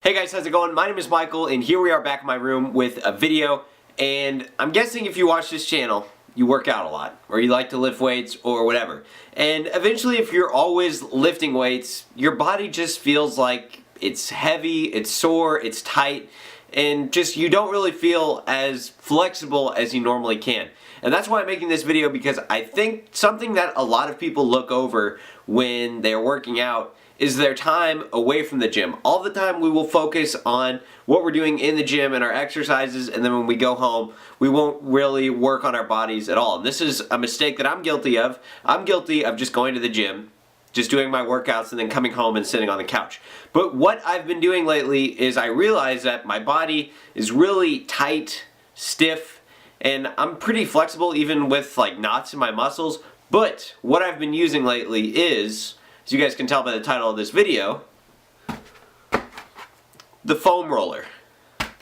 Hey guys, how's it going? My name is Michael and here we are back in my room with a video, and I'm guessing if you watch this channel, you work out a lot or you like to lift weights or whatever. And eventually if you're always lifting weights, your body just feels like it's heavy, it's sore, it's tight, and just you don't really feel as flexible as you normally can. And that's why I'm making this video, because I think something that a lot of people look over when they're working out is their time away from the gym. All the time we will focus on what we're doing in the gym and our exercises, and then when we go home, we won't really work on our bodies at all. And this is a mistake that I'm guilty of. I'm guilty of just going to the gym, just doing my workouts, and then coming home and sitting on the couch. But what I've been doing lately is I realize that my body is really tight, stiff, and I'm pretty flexible even with like knots in my muscles. But what I've been using lately is, as you guys can tell by the title of this video, the foam roller.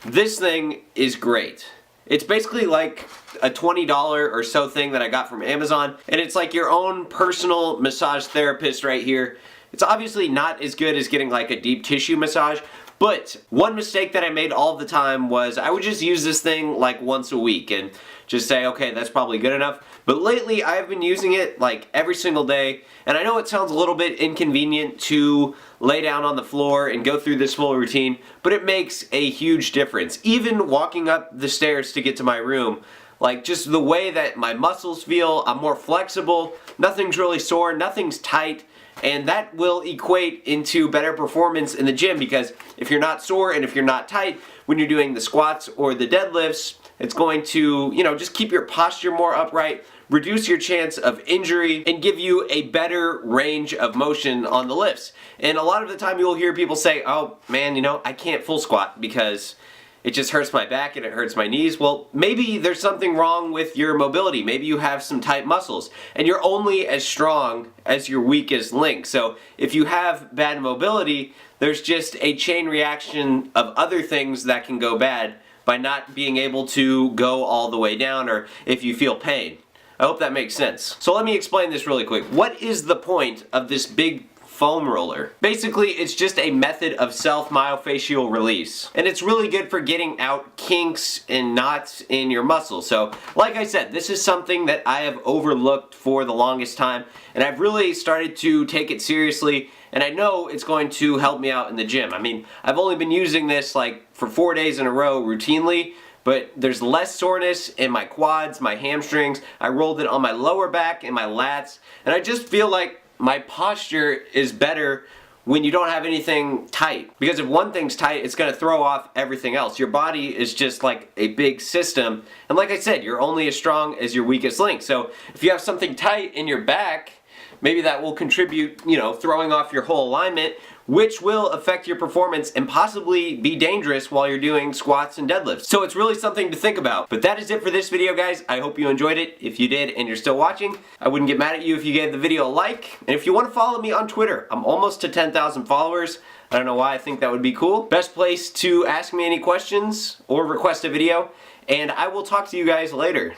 This thing is great. It's basically like a $20 or so thing that I got from Amazon, and it's like your own personal massage therapist right here. It's obviously not as good as getting like a deep tissue massage, but one mistake that I made all the time was I would just use this thing like once a week and just say, okay, that's probably good enough. But lately I've been using it like every single day, and I know it sounds a little bit inconvenient to lay down on the floor and go through this full routine, but it makes a huge difference. Even walking up the stairs to get to my room, like just the way that my muscles feel, I'm more flexible, nothing's really sore, nothing's tight, and that will equate into better performance in the gym, because if you're not sore and if you're not tight when you're doing the squats or the deadlifts, it's going to, just keep your posture more upright, reduce your chance of injury, and give you a better range of motion on the lifts. And a lot of the time you'll hear people say, oh man, I can't full squat because it just hurts my back and it hurts my knees. Well, maybe there's something wrong with your mobility. Maybe you have some tight muscles and you're only as strong as your weakest link. So if you have bad mobility, there's just a chain reaction of other things that can go bad by not being able to go all the way down, or if you feel pain. I hope that makes sense. So let me explain this really quick. What is the point of this big foam roller? Basically, it's just a method of self-myofascial release. And it's really good for getting out kinks and knots in your muscles. So, like I said, this is something that I have overlooked for the longest time, and I've really started to take it seriously, and I know it's going to help me out in the gym. I mean, I've only been using this like for 4 days in a row routinely, but there's less soreness in my quads, my hamstrings. I rolled it on my lower back and my lats, and I just feel like my posture is better when you don't have anything tight. Because if one thing's tight, it's gonna throw off everything else. Your body is just like a big system, and like I said, you're only as strong as your weakest link. So if you have something tight in your back, maybe that will contribute, throwing off your whole alignment, which will affect your performance and possibly be dangerous while you're doing squats and deadlifts. So it's really something to think about. But that is it for this video, guys. I hope you enjoyed it. If you did and you're still watching, I wouldn't get mad at you if you gave the video a like. And if you want to follow me on Twitter, I'm almost to 10,000 followers. I don't know why, I think that would be cool. Best place to ask me any questions or request a video. And I will talk to you guys later.